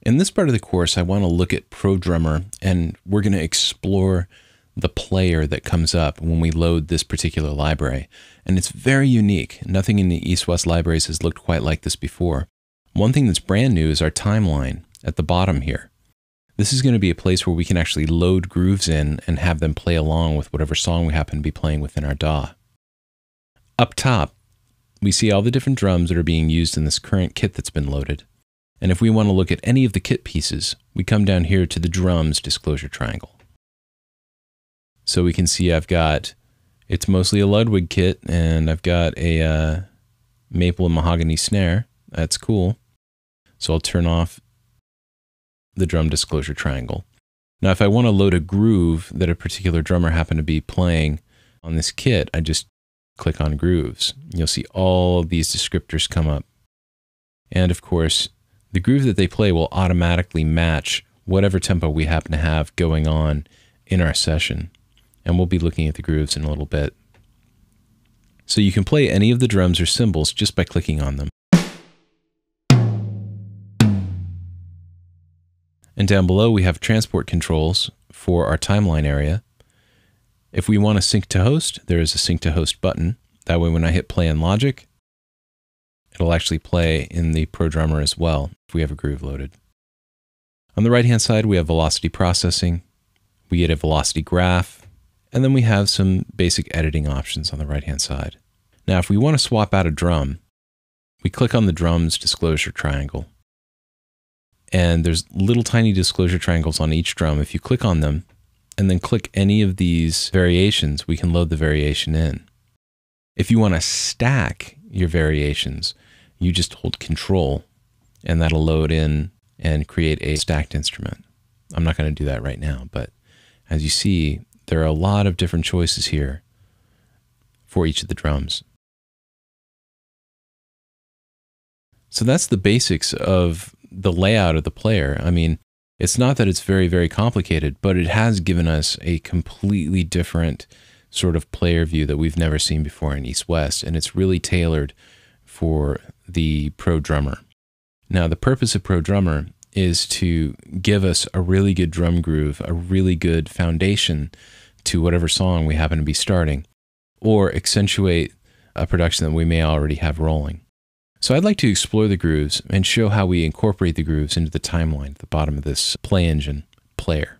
In this part of the course, I want to look at ProDrummer, and we're going to explore the player that comes up when we load this particular library. And it's very unique. Nothing in the EastWest libraries has looked quite like this before. One thing that's brand new is our timeline at the bottom here. This is going to be a place where we can actually load grooves in and have them play along with whatever song we happen to be playing within our DAW. Up top, we see all the different drums that are being used in this current kit that's been loaded. And if we want to look at any of the kit pieces, we come down here to the drums disclosure triangle. So we can see it's mostly a Ludwig kit, and I've got a maple and mahogany snare. That's cool. So I'll turn off the drum disclosure triangle. Now, if I want to load a groove that a particular drummer happened to be playing on this kit, I just click on grooves. You'll see all of these descriptors come up. And of course, the groove that they play will automatically match whatever tempo we happen to have going on in our session. And we'll be looking at the grooves in a little bit. So you can play any of the drums or cymbals just by clicking on them. And down below we have transport controls for our timeline area. If we want to sync to host, there is a sync to host button. That way when I hit play in Logic, it'll actually play in the ProDrummer as well if we have a groove loaded. On the right-hand side, we have velocity processing. We get a velocity graph. And then we have some basic editing options on the right-hand side. Now, if we want to swap out a drum, we click on the drums disclosure triangle. And there's little tiny disclosure triangles on each drum. If you click on them and then click any of these variations, we can load the variation in. If you want to stack your variations, you just hold Control and that'll load in and create a stacked instrument. I'm not going to do that right now, but as you see, there are a lot of different choices here for each of the drums. So that's the basics of the layout of the player. I mean, it's not that it's very, very complicated, but it has given us a completely different sort of player view that we've never seen before in EastWest, and it's really tailored for the ProDrummer. Now, the purpose of ProDrummer is to give us a really good drum groove, a really good foundation to whatever song we happen to be starting, or accentuate a production that we may already have rolling. So I'd like to explore the grooves and show how we incorporate the grooves into the timeline at the bottom of this Play Engine player.